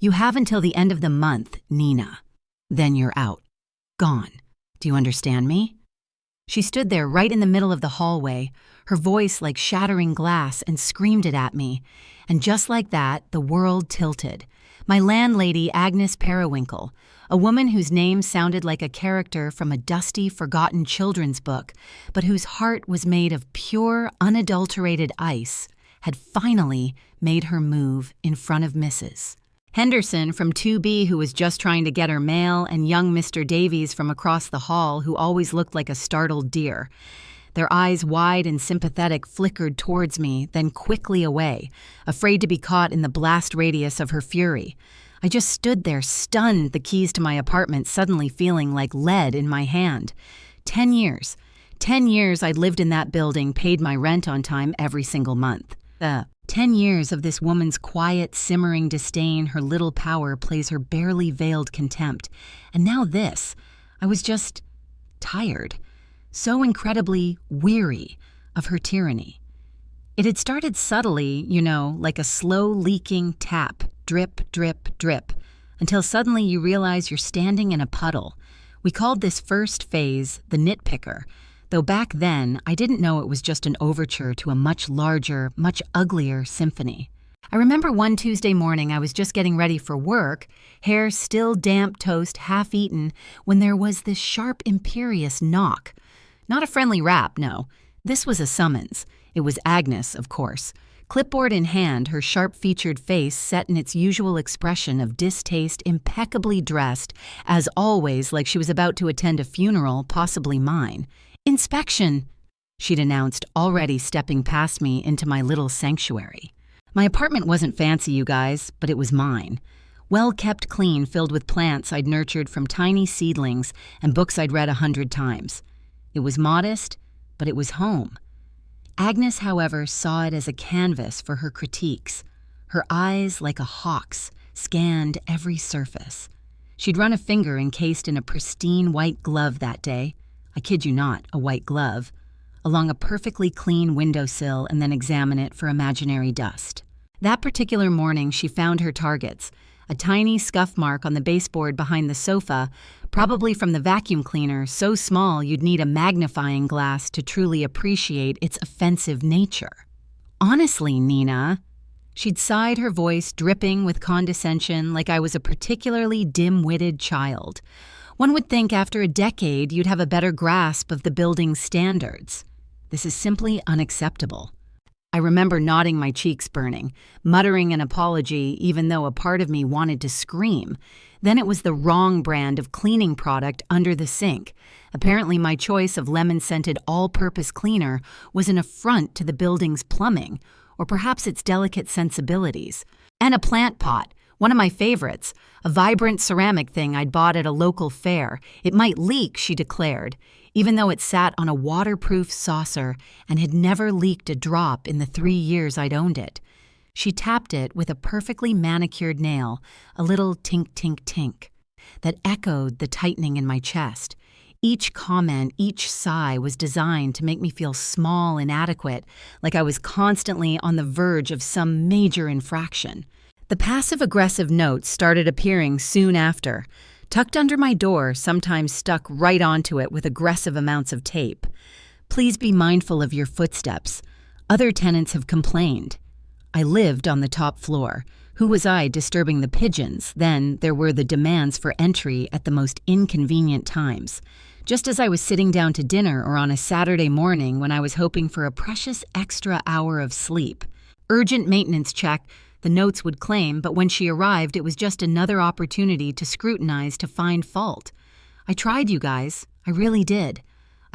You have until the end of the month, Nina. Then you're out. Gone. Do you understand me?" She stood there right in the middle of the hallway, her voice like shattering glass, and screamed it at me. And just like that, the world tilted. My landlady, Agnes Periwinkle, a woman whose name sounded like a character from a dusty, forgotten children's book, but whose heart was made of pure, unadulterated ice, had finally made her move in front of Mrs. Henderson from 2B, who was just trying to get her mail, and young Mr. Davies from across the hall, who always looked like a startled deer. Their eyes, wide and sympathetic, flickered towards me, then quickly away, afraid to be caught in the blast radius of her fury. I just stood there, stunned, the keys to my apartment suddenly feeling like lead in my hand. 10 years. 10 years I'd lived in that building, paid my rent on time every single month. 10 years of this woman's quiet, simmering disdain, her little power plays her barely veiled contempt. And now this. I was just tired. So incredibly weary of her tyranny. It had started subtly, like a slow leaking tap, drip, drip, drip, until suddenly you realize you're standing in a puddle. We called this first phase the nitpicker, though back then I didn't know it was just an overture to a much larger, much uglier symphony. I remember one Tuesday morning I was just getting ready for work, hair still damp, toast half eaten, when there was this sharp, imperious knock. Not a friendly rap, no. This was a summons. It was Agnes, of course. Clipboard in hand, her sharp-featured face set in its usual expression of distaste, impeccably dressed, as always, like she was about to attend a funeral, possibly mine. "Inspection," she'd announced, already stepping past me into my little sanctuary. My apartment wasn't fancy, you guys, but it was mine. Well-kept, clean, filled with plants I'd nurtured from tiny seedlings and books I'd read 100 times. It was modest, but it was home. Agnes, however, saw it as a canvas for her critiques. Her eyes, like a hawk's, scanned every surface. She'd run a finger encased in a pristine white glove that day, I kid you not, a white glove, along a perfectly clean windowsill and then examine it for imaginary dust. That particular morning she found her targets, a tiny scuff mark on the baseboard behind the sofa, probably from the vacuum cleaner, so small you'd need a magnifying glass to truly appreciate its offensive nature. "Honestly, Nina," she'd sighed, her voice dripping with condescension like I was a particularly dim-witted child. "One would think after a decade you'd have a better grasp of the building's standards. This is simply unacceptable." I remember nodding, my cheeks burning, muttering an apology even though a part of me wanted to scream. Then it was the wrong brand of cleaning product under the sink. Apparently my choice of lemon-scented all-purpose cleaner was an affront to the building's plumbing, or perhaps its delicate sensibilities. And a plant pot, one of my favorites, a vibrant ceramic thing I'd bought at a local fair. It might leak, she declared, even though it sat on a waterproof saucer and had never leaked a drop in the 3 years I'd owned it. She tapped it with a perfectly manicured nail, a little tink, tink, tink, that echoed the tightening in my chest. Each comment, each sigh was designed to make me feel small, inadequate, like I was constantly on the verge of some major infraction. The passive-aggressive notes started appearing soon after, tucked under my door, sometimes stuck right onto it with aggressive amounts of tape. "Please be mindful of your footsteps. Other tenants have complained." I lived on the top floor. Who was I disturbing the pigeons? Then there were the demands for entry at the most inconvenient times. Just as I was sitting down to dinner or on a Saturday morning when I was hoping for a precious extra hour of sleep. "Urgent maintenance check," the notes would claim, but when she arrived, it was just another opportunity to scrutinize, to find fault. I tried, you guys. I really did.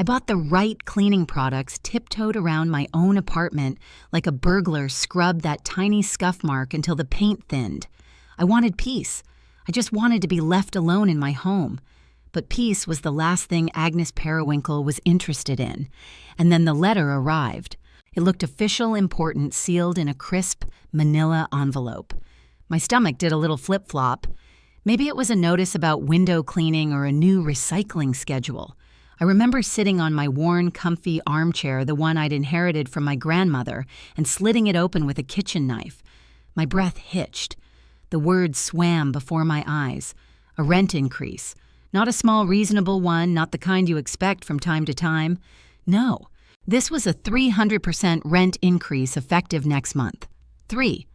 I bought the right cleaning products, tiptoed around my own apartment like a burglar scrubbed that tiny scuff mark until the paint thinned. I wanted peace. I just wanted to be left alone in my home. But peace was the last thing Agnes Periwinkle was interested in. And then the letter arrived. It looked official, important, sealed in a crisp manila envelope. My stomach did a little flip-flop. Maybe it was a notice about window cleaning or a new recycling schedule. I remember sitting on my worn, comfy armchair, the one I'd inherited from my grandmother, and slitting it open with a kitchen knife. My breath hitched. The words swam before my eyes. A rent increase. Not a small, reasonable one, not the kind you expect from time to time. No, this was a 300% rent increase effective next month. 300%.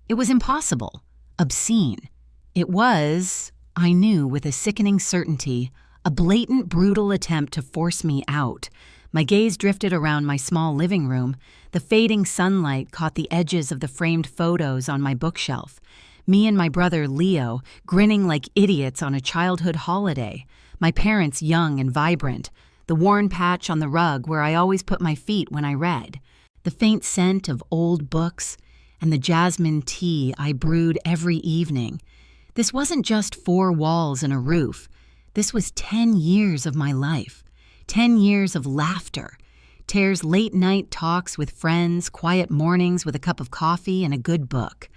It was impossible. Obscene. It was, I knew with a sickening certainty, a blatant, brutal attempt to force me out. My gaze drifted around my small living room. The fading sunlight caught the edges of the framed photos on my bookshelf. Me and my brother Leo, grinning like idiots on a childhood holiday. My parents young and vibrant. The worn patch on the rug where I always put my feet when I read. The faint scent of old books, and the jasmine tea I brewed every evening. This wasn't just 4 walls and a roof. This was 10 years of my life. 10 years of laughter. Tere's late-night talks with friends, quiet mornings with a cup of coffee and a good book.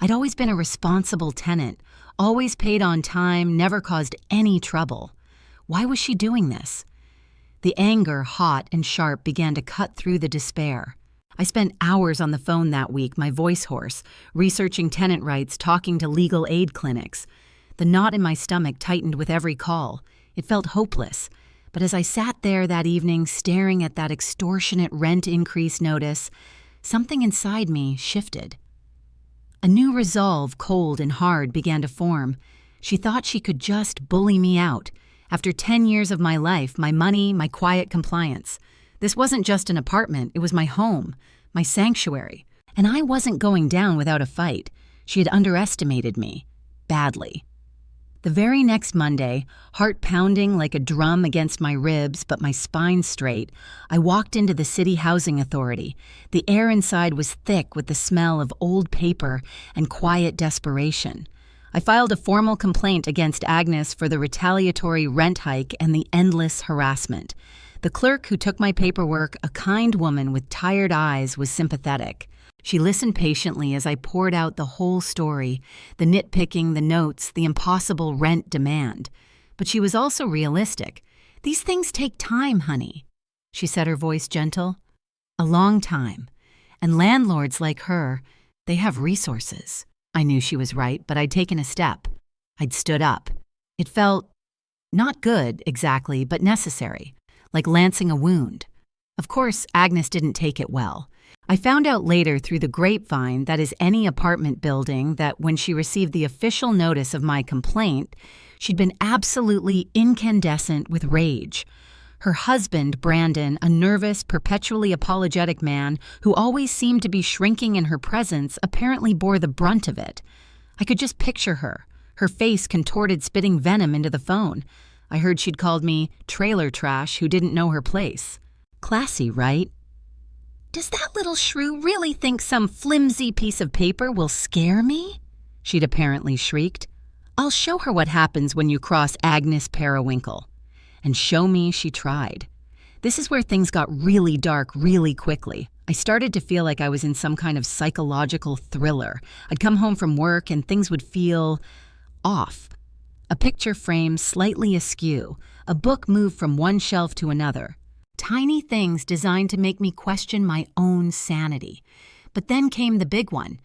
I'd always been a responsible tenant, always paid on time, never caused any trouble. Why was she doing this? The anger, hot and sharp, began to cut through the despair. I spent hours on the phone that week, my voice hoarse, researching tenant rights, talking to legal aid clinics. The knot in my stomach tightened with every call. It felt hopeless. But as I sat there that evening staring at that extortionate rent increase notice, something inside me shifted. A new resolve, cold and hard, began to form. She thought she could just bully me out. After 10 years of my life, my money, my quiet compliance. This wasn't just an apartment, it was my home, my sanctuary. And I wasn't going down without a fight. She had underestimated me. Badly. The very next Monday, heart pounding like a drum against my ribs but my spine straight, I walked into the City Housing Authority. The air inside was thick with the smell of old paper and quiet desperation. I filed a formal complaint against Agnes for the retaliatory rent hike and the endless harassment. The clerk who took my paperwork, a kind woman with tired eyes, was sympathetic. She listened patiently as I poured out the whole story, the nitpicking, the notes, the impossible rent demand. But she was also realistic. "These things take time, honey," she said, her voice gentle. "A long time. And landlords like her, they have resources." I knew she was right, but I'd taken a step. I'd stood up. It felt not good, exactly, but necessary, like lancing a wound. Of course, Agnes didn't take it well. I found out later through the grapevine, that is any apartment building, that when she received the official notice of my complaint, she'd been absolutely incandescent with rage. Her husband, Brandon, a nervous, perpetually apologetic man who always seemed to be shrinking in her presence, apparently bore the brunt of it. I could just picture her, her face contorted, spitting venom into the phone. I heard she'd called me trailer trash who didn't know her place. Classy, right? "Does that little shrew really think some flimsy piece of paper will scare me?" she'd apparently shrieked. "I'll show her what happens when you cross Agnes Periwinkle." And show me she tried. This is where things got really dark really quickly. I started to feel like I was in some kind of psychological thriller. I'd come home from work and things would feel off. A picture frame slightly askew, a book moved from one shelf to another. Tiny things designed to make me question my own sanity. But then came the big one.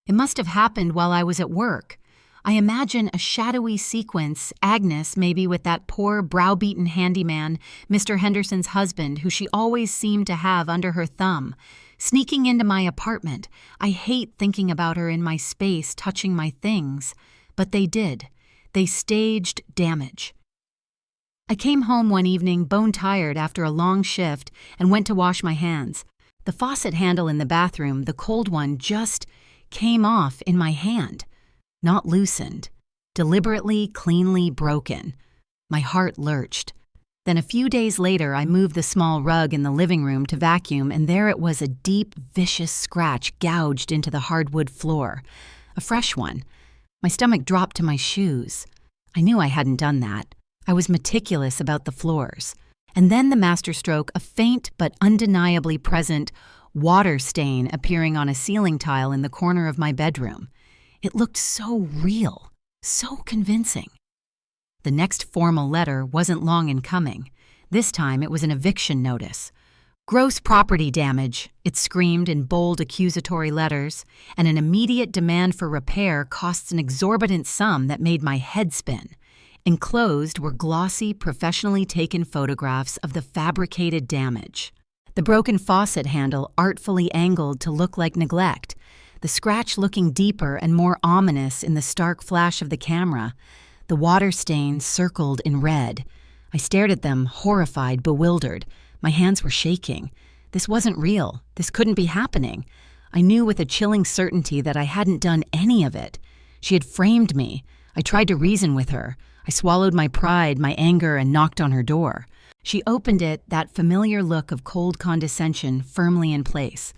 It must have happened while I was at work. I imagine a shadowy sequence, Agnes maybe with that poor, browbeaten handyman, Mr. Henderson's husband, who she always seemed to have under her thumb, sneaking into my apartment. I hate thinking about her in my space, touching my things. But they did. They staged damage. I came home one evening, bone-tired after a long shift, and went to wash my hands. The faucet handle in the bathroom, the cold one, just came off in my hand. Not loosened, deliberately, cleanly broken. My heart lurched. Then a few days later, I moved the small rug in the living room to vacuum, and there it was, a deep, vicious scratch gouged into the hardwood floor. A fresh one. My stomach dropped to my shoes. I knew I hadn't done that. I was meticulous about the floors. And then the masterstroke, a faint but undeniably present water stain appearing on a ceiling tile in the corner of my bedroom. It looked so real, so convincing. The next formal letter wasn't long in coming. This time it was an eviction notice. "Gross property damage," it screamed in bold accusatory letters, and an immediate demand for repair costs an exorbitant sum that made my head spin. Enclosed were glossy, professionally taken photographs of the fabricated damage. The broken faucet handle artfully angled to look like neglect, the scratch looking deeper and more ominous in the stark flash of the camera, the water stains circled in red. I stared at them, horrified, bewildered. My hands were shaking. This wasn't real. This couldn't be happening. I knew with a chilling certainty that I hadn't done any of it. She had framed me. I tried to reason with her. I swallowed my pride, my anger, and knocked on her door. She opened it, that familiar look of cold condescension firmly in place.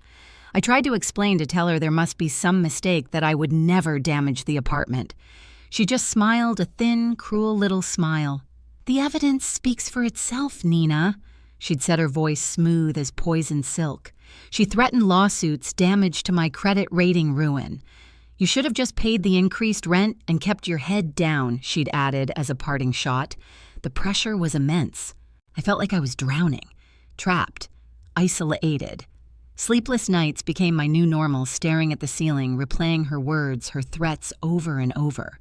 I tried to explain to tell her there must be some mistake, that I would never damage the apartment. She just smiled a thin, cruel little smile. "The evidence speaks for itself, Nina." She'd set her voice smooth as poison silk. She threatened lawsuits, damage to my credit rating ruin. "You should have just paid the increased rent and kept your head down," she'd added as a parting shot. The pressure was immense. I felt like I was drowning, trapped, isolated. Sleepless nights became my new normal, staring at the ceiling, replaying her words, her threats over and over.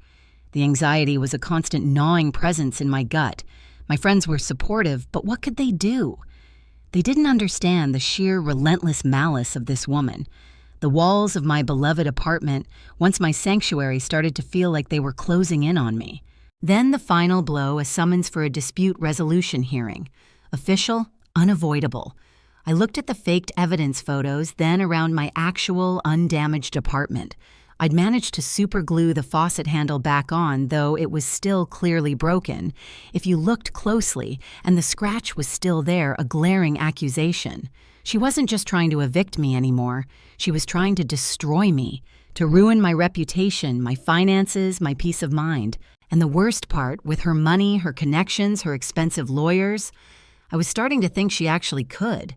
The anxiety was a constant gnawing presence in my gut. My friends were supportive, but what could they do? They didn't understand the sheer relentless malice of this woman. The walls of my beloved apartment, once my sanctuary, started to feel like they were closing in on me. Then the final blow, a summons for a dispute resolution hearing. Official, unavoidable. I looked at the faked evidence photos, then around my actual, undamaged apartment. I'd managed to superglue the faucet handle back on, though it was still clearly broken. If you looked closely, and the scratch was still there, a glaring accusation. She wasn't just trying to evict me anymore. She was trying to destroy me, to ruin my reputation, my finances, my peace of mind. And the worst part, with her money, her connections, her expensive lawyers, I was starting to think she actually could.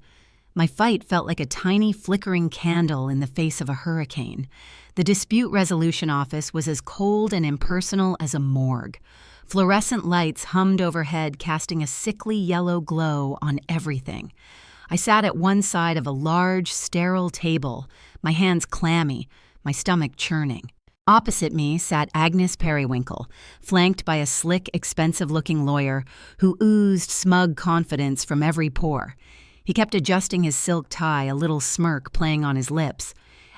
My fight felt like a tiny flickering candle in the face of a hurricane. The dispute resolution office was as cold and impersonal as a morgue. Fluorescent lights hummed overhead, casting a sickly yellow glow on everything. I sat at one side of a large, sterile table, my hands clammy, my stomach churning. Opposite me sat Agnes Periwinkle, flanked by a slick, expensive-looking lawyer who oozed smug confidence from every pore. He kept adjusting his silk tie, a little smirk playing on his lips.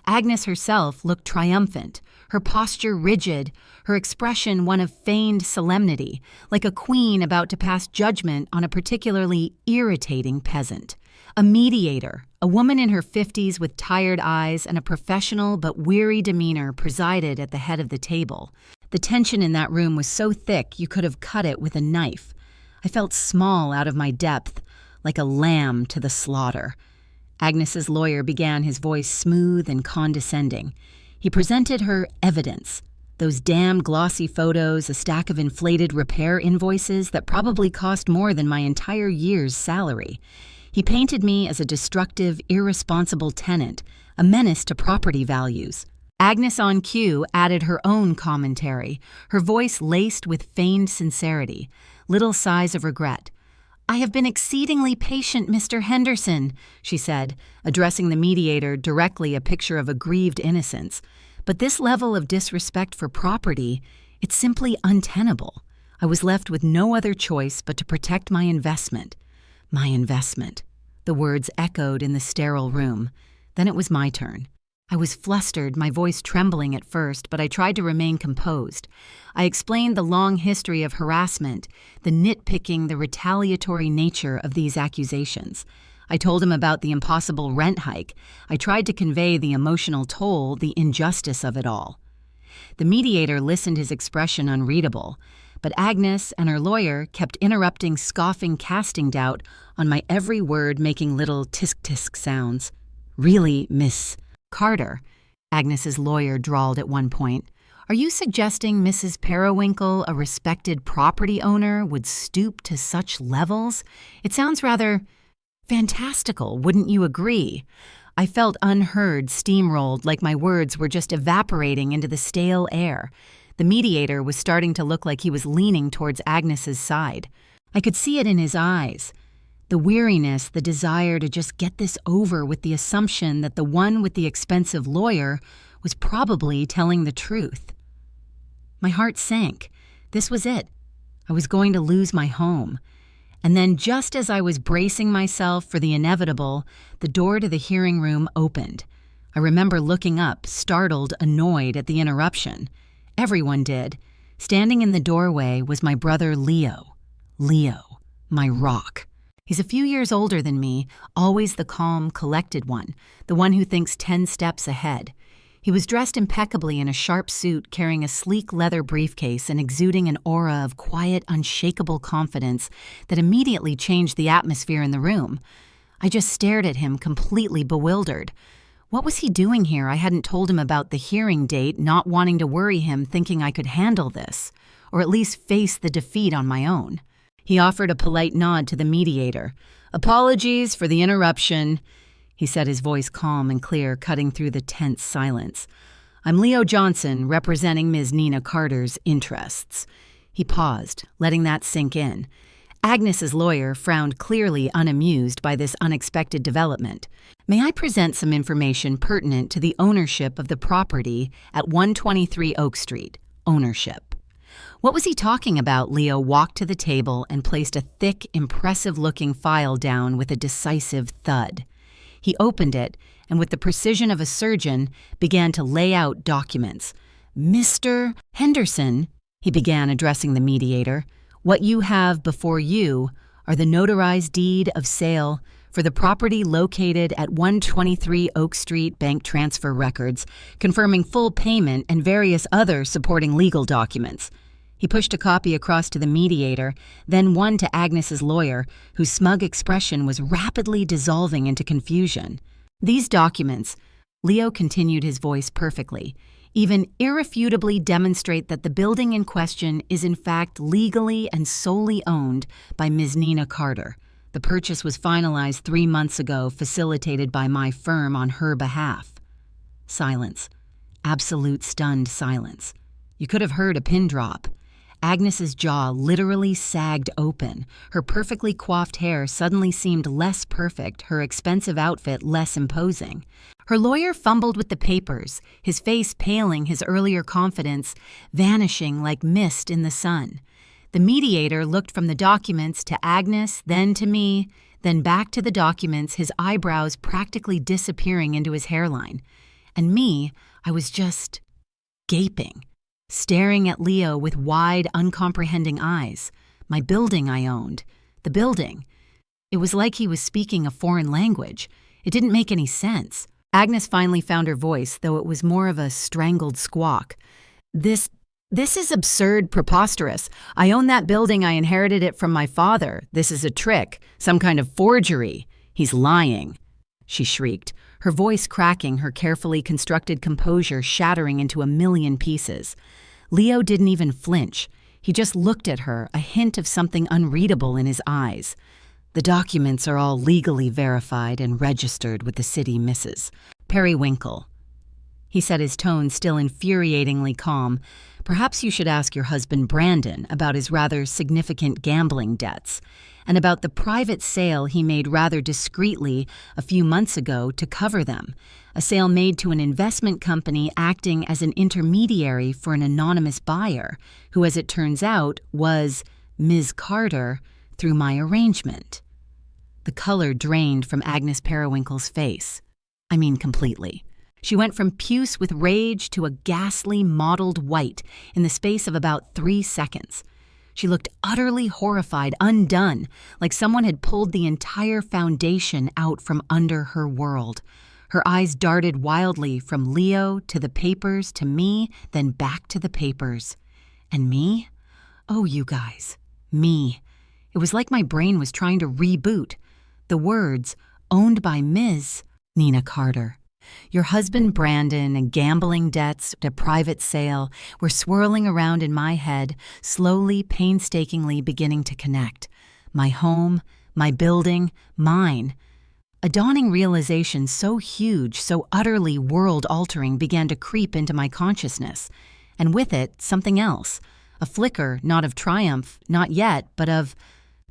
Agnes herself looked triumphant, her posture rigid, her expression one of feigned solemnity, like a queen about to pass judgment on a particularly irritating peasant. A mediator, a woman in her 50s with tired eyes and a professional but weary demeanor, presided at the head of the table. The tension in that room was so thick you could have cut it with a knife. I felt small out of my depth, like a lamb to the slaughter. Agnes's lawyer began, his voice smooth and condescending. He presented her evidence, those damn glossy photos, a stack of inflated repair invoices that probably cost more than my entire year's salary. He painted me as a destructive, irresponsible tenant, a menace to property values. Agnes on cue added her own commentary, her voice laced with feigned sincerity, little sighs of regret. "I have been exceedingly patient, Mr. Henderson," she said, addressing the mediator directly, a picture of aggrieved innocence. "But this level of disrespect for property, it's simply untenable. I was left with no other choice but to protect my investment." My investment. The words echoed in the sterile room. Then it was my turn. I was flustered, my voice trembling at first, but I tried to remain composed. I explained the long history of harassment, the nitpicking, the retaliatory nature of these accusations. I told him about the impossible rent hike. I tried to convey the emotional toll, the injustice of it all. The mediator listened, his expression unreadable, but Agnes and her lawyer kept interrupting, scoffing, casting doubt on my every word, making little tisk-tisk sounds. "Really, Miss Carter," Agnes's lawyer drawled at one point, "are you suggesting Mrs. Periwinkle, a respected property owner, would stoop to such levels? It sounds rather fantastical, wouldn't you agree?" I felt unheard, steamrolled, like my words were just evaporating into the stale air. The mediator was starting to look like he was leaning towards Agnes's side. I could see it in his eyes. The weariness, the desire to just get this over with the assumption that the one with the expensive lawyer was probably telling the truth. My heart sank. This was it. I was going to lose my home. And then just as I was bracing myself for the inevitable, the door to the hearing room opened. I remember looking up, startled, annoyed at the interruption. Everyone did. Standing in the doorway was my brother Leo. Leo, my rock. He's a few years older than me, always the calm, collected one, the one who thinks 10 steps ahead. He was dressed impeccably in a sharp suit, carrying a sleek leather briefcase and exuding an aura of quiet, unshakable confidence that immediately changed the atmosphere in the room. I just stared at him, completely bewildered. What was he doing here? I hadn't told him about the hearing date, not wanting to worry him, thinking I could handle this, or at least face the defeat on my own. He offered a polite nod to the mediator. "Apologies for the interruption," he said, his voice calm and clear, cutting through the tense silence. "I'm Leo Johnson, representing Ms. Nina Carter's interests." He paused, letting that sink in. Agnes's lawyer frowned, clearly unamused by this unexpected development. "May I present some information pertinent to the ownership of the property at 123 Oak Street? Ownership." What was he talking about? Leo walked to the table and placed a thick, impressive-looking file down with a decisive thud. He opened it and, with the precision of a surgeon, began to lay out documents. "Mr. Henderson," he began, addressing the mediator, "what you have before you are the notarized deed of sale for the property located at 123 Oak Street, bank transfer records, confirming full payment and various other supporting legal documents." He pushed a copy across to the mediator, then one to Agnes's lawyer, whose smug expression was rapidly dissolving into confusion. "These documents," Leo continued, his voice perfectly, "even irrefutably demonstrate that the building in question is in fact legally and solely owned by Ms. Nina Carter. The purchase was finalized 3 months ago, facilitated by my firm on her behalf." Silence. Absolute stunned silence. You could have heard a pin drop. Agnes's jaw literally sagged open. Her perfectly coiffed hair suddenly seemed less perfect, her expensive outfit less imposing. Her lawyer fumbled with the papers, his face paling, his earlier confidence vanishing like mist in the sun. The mediator looked from the documents to Agnes, then to me, then back to the documents, his eyebrows practically disappearing into his hairline. And me, I was just gaping, staring at Leo with wide, uncomprehending eyes. My building I owned. The building. It was like he was speaking a foreign language. It didn't make any sense. Agnes finally found her voice, though it was more of a strangled squawk. This is absurd, preposterous. I own that building. I inherited it from my father. This is a trick, some kind of forgery. He's lying," she shrieked, her voice cracking, her carefully constructed composure shattering into a million pieces. Leo didn't even flinch. He just looked at her, a hint of something unreadable in his eyes. "The documents are all legally verified and registered with the city, Mrs. Periwinkle," he said, his tone still infuriatingly calm. "Perhaps you should ask your husband Brandon about his rather significant gambling debts, and about the private sale he made rather discreetly a few months ago to cover them, a sale made to an investment company acting as an intermediary for an anonymous buyer, who, as it turns out, was Ms. Carter through my arrangement." The color drained from Agnes Periwinkle's face. I mean, completely. She went from puce with rage to a ghastly mottled white in the space of about 3 seconds. She looked utterly horrified, undone, like someone had pulled the entire foundation out from under her world. Her eyes darted wildly from Leo to the papers to me, then back to the papers. And me? Oh, you guys. Me. It was like my brain was trying to reboot. The words, "owned by Ms. Nina Carter. Your husband Brandon and gambling debts, a private sale," were swirling around in my head, slowly, painstakingly beginning to connect. My home, my building, mine. A dawning realization so huge, so utterly world-altering began to creep into my consciousness. And with it, something else. A flicker, not of triumph, not yet, but of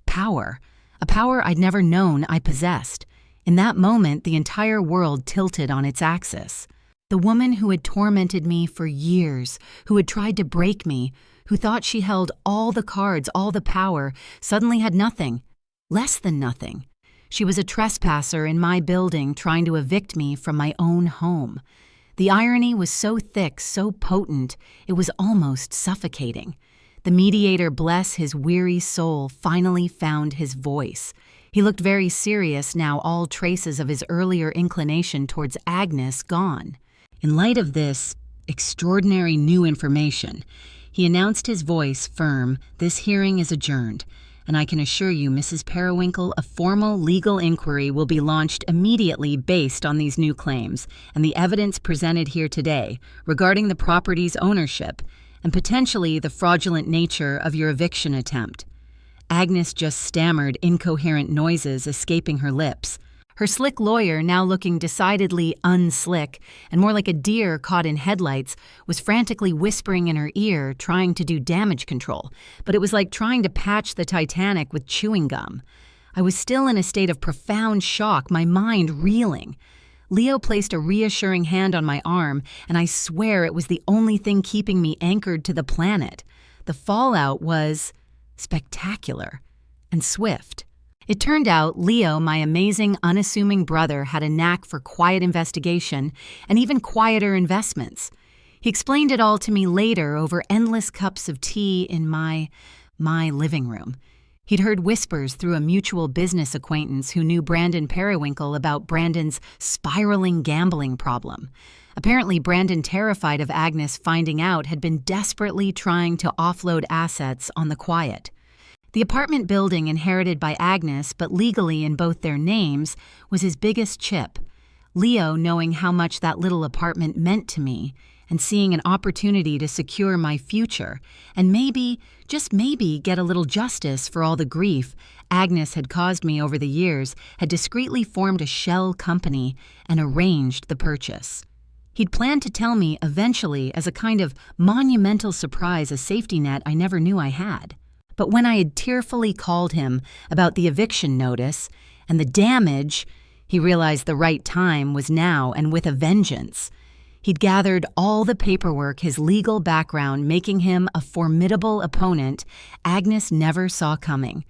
power. a power I'd never known I possessed. In that moment, the entire world tilted on its axis. The woman who had tormented me for years, who had tried to break me, who thought she held all the cards, all the power, suddenly had nothing, less than nothing. She was a trespasser in my building trying to evict me from my own home. The irony was so thick, so potent, it was almost suffocating. The mediator, bless his weary soul, finally found his voice. He looked very serious now, all traces of his earlier inclination towards Agnes gone. In light of this extraordinary new information, he announced, his voice firm, "This hearing is adjourned, and I can assure you, Mrs. Periwinkle, a formal legal inquiry will be launched immediately based on these new claims and the evidence presented here today regarding the property's ownership and potentially the fraudulent nature of your eviction attempt." Agnes just stammered incoherent noises escaping her lips. Her slick lawyer, now looking decidedly unslick and more like a deer caught in headlights, was frantically whispering in her ear, trying to do damage control, but it was like trying to patch the Titanic with chewing gum. I was still in a state of profound shock, my mind reeling. Leo placed a reassuring hand on my arm, and I swear it was the only thing keeping me anchored to the planet. The fallout was spectacular and swift. It turned out Leo, my amazing, unassuming brother, had a knack for quiet investigation and even quieter investments. He explained it all to me later over endless cups of tea in my living room. He'd heard whispers through a mutual business acquaintance who knew Brandon Periwinkle about Brandon's spiraling gambling problem. Apparently, Brandon, terrified of Agnes finding out, had been desperately trying to offload assets on the quiet. The apartment building inherited by Agnes, but legally in both their names, was his biggest chip. Leo, knowing how much that little apartment meant to me, and seeing an opportunity to secure my future, and maybe, just maybe, get a little justice for all the grief Agnes had caused me over the years, had discreetly formed a shell company and arranged the purchase. He'd planned to tell me eventually as a kind of monumental surprise, a safety net I never knew I had. But when I had tearfully called him about the eviction notice and the damage, he realized the right time was now, and with a vengeance. He'd gathered all the paperwork, his legal background making him a formidable opponent Agnes never saw coming.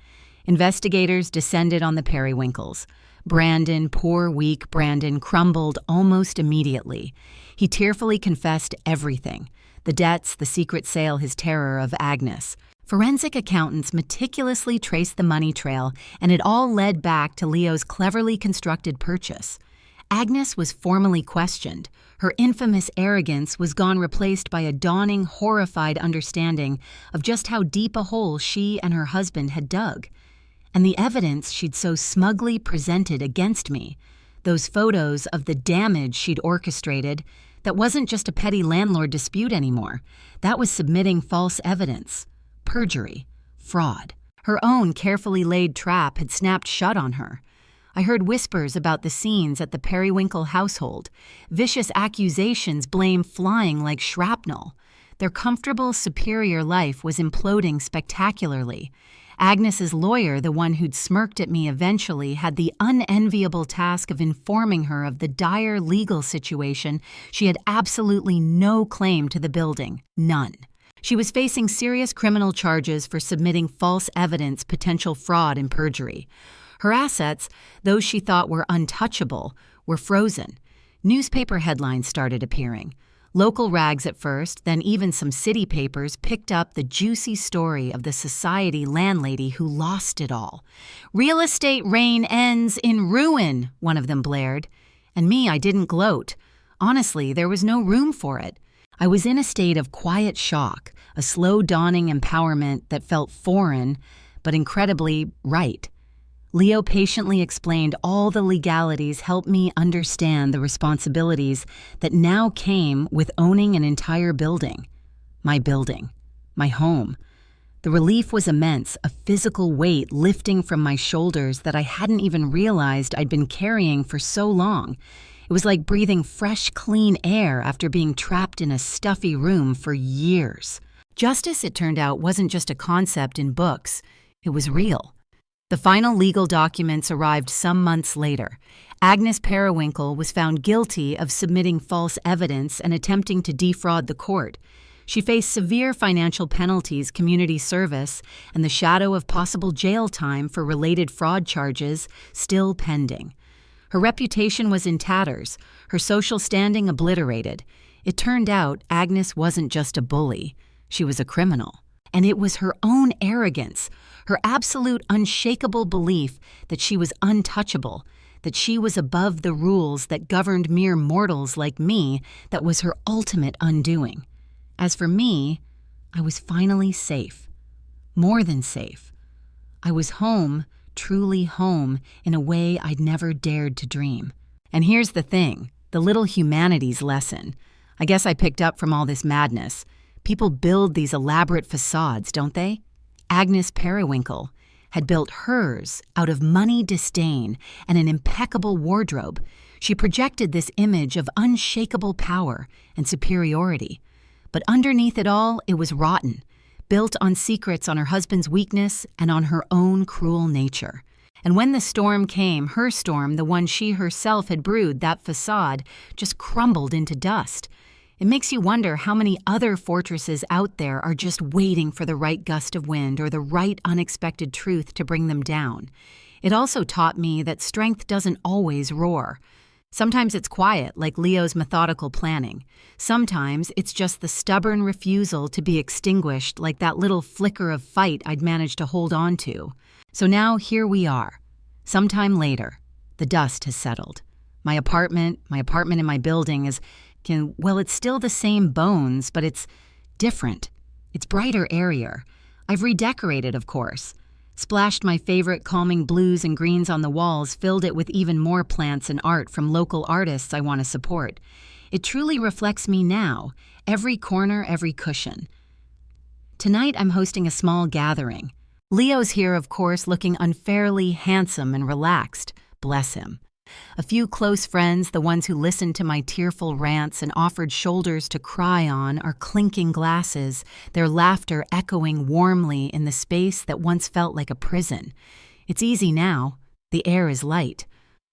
Investigators descended on the Periwinkles. Brandon, poor, weak Brandon, crumbled almost immediately. He tearfully confessed everything: the debts, the secret sale, his terror of Agnes. Forensic accountants meticulously traced the money trail, and it all led back to Leo's cleverly constructed purchase. Agnes was formally questioned. Her infamous arrogance was gone, replaced by a dawning, horrified understanding of just how deep a hole she and her husband had dug. And the evidence she'd so smugly presented against me, those photos of the damage she'd orchestrated, that wasn't just a petty landlord dispute anymore. That was submitting false evidence. Perjury, fraud. Her own carefully laid trap had snapped shut on her. I heard whispers about the scenes at the Periwinkle household, vicious accusations, blame flying like shrapnel. Their comfortable, superior life was imploding spectacularly. Agnes's lawyer, the one who'd smirked at me eventually, had the unenviable task of informing her of the dire legal situation. She had absolutely no claim to the building, none. She was facing serious criminal charges for submitting false evidence, potential fraud, and perjury. Her assets, those she thought were untouchable, were frozen. Newspaper headlines started appearing. Local rags at first, then even some city papers picked up the juicy story of the society landlady who lost it all. "Real estate reign ends in ruin," one of them blared. And me, I didn't gloat. Honestly, there was no room for it. I was in a state of quiet shock, a slow dawning empowerment that felt foreign, but incredibly right. Leo patiently explained all the legalities, helped me understand the responsibilities that now came with owning an entire building. My home. The relief was immense, a physical weight lifting from my shoulders that I hadn't even realized I'd been carrying for so long. It was like breathing fresh, clean air after being trapped in a stuffy room for years. Justice, it turned out, wasn't just a concept in books. It was real. The final legal documents arrived some months later. Agnes Periwinkle was found guilty of submitting false evidence and attempting to defraud the court. She faced severe financial penalties, community service, and the shadow of possible jail time for related fraud charges still pending. Her reputation was in tatters, her social standing obliterated. It turned out Agnes wasn't just a bully, she was a criminal. And it was her own arrogance, her absolute unshakable belief that she was untouchable, that she was above the rules that governed mere mortals like me, that was her ultimate undoing. As for me, I was finally safe. More than safe. I was home, truly home, in a way I'd never dared to dream. And here's the thing, the little humanities lesson. I guess I picked up from all this madness. People build these elaborate facades, don't they? Agnes Periwinkle had built hers out of money disdain and an impeccable wardrobe. She projected this image of unshakable power and superiority. But underneath it all, it was rotten, built on secrets on her husband's weakness and on her own cruel nature. And when the storm came, her storm, the one she herself had brewed, that facade, just crumbled into dust. It makes you wonder how many other fortresses out there are just waiting for the right gust of wind or the right unexpected truth to bring them down. It also taught me that strength doesn't always roar. Sometimes it's quiet, like Leo's methodical planning. Sometimes it's just the stubborn refusal to be extinguished, like that little flicker of fight I'd managed to hold on to. So now here we are. Sometime later, the dust has settled. My apartment in my building it's still the same bones, but it's different. It's brighter, airier. I've redecorated, of course. Splashed my favorite calming blues and greens on the walls, filled it with even more plants and art from local artists I want to support. It truly reflects me now, every corner, every cushion. Tonight I'm hosting a small gathering. Leo's here, of course, looking unfairly handsome and relaxed. Bless him. A few close friends, the ones who listened to my tearful rants and offered shoulders to cry on, are clinking glasses, their laughter echoing warmly in the space that once felt like a prison. It's easy now. The air is light.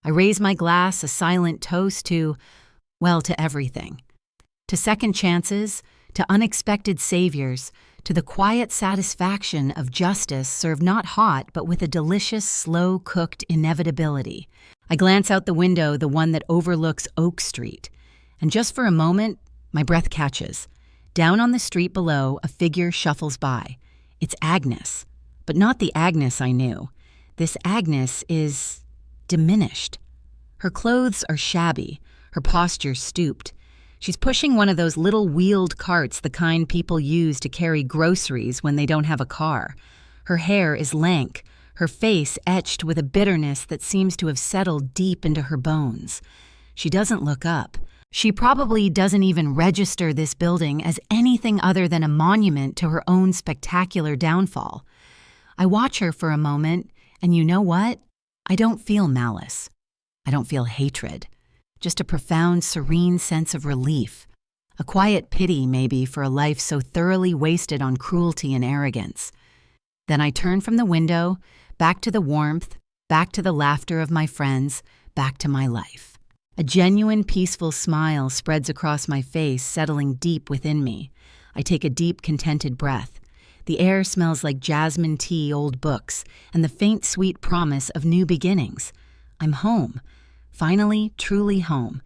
I raise my glass, a silent toast to everything. To second chances, to unexpected saviors, to the quiet satisfaction of justice served not hot but with a delicious, slow-cooked inevitability. I glance out the window, the one that overlooks Oak Street, and just for a moment, my breath catches. Down on the street below, a figure shuffles by. It's Agnes, but not the Agnes I knew. This Agnes is diminished. Her clothes are shabby, her posture stooped. She's pushing one of those little wheeled carts, the kind people use to carry groceries when they don't have a car. Her hair is lank, her face etched with a bitterness that seems to have settled deep into her bones. She doesn't look up. She probably doesn't even register this building as anything other than a monument to her own spectacular downfall. I watch her for a moment, and you know what? I don't feel malice. I don't feel hatred. Just a profound, serene sense of relief. A quiet pity, maybe, for a life so thoroughly wasted on cruelty and arrogance. Then I turn from the window, back to the warmth, back to the laughter of my friends, back to my life. A genuine, peaceful smile spreads across my face, settling deep within me. I take a deep, contented breath. The air smells like jasmine tea, old books, and the faint, sweet promise of new beginnings. I'm home. Finally, truly home.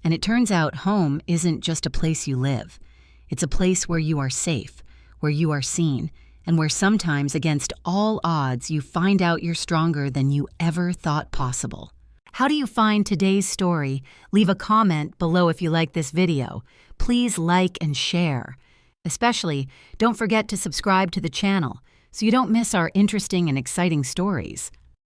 And it turns out home isn't just a place you live. It's a place where you are safe, where you are seen, and where sometimes, against all odds, you find out you're stronger than you ever thought possible. How do you find today's story? Leave a comment below if you like this video. Please like and share. Especially, don't forget to subscribe to the channel so you don't miss our interesting and exciting stories.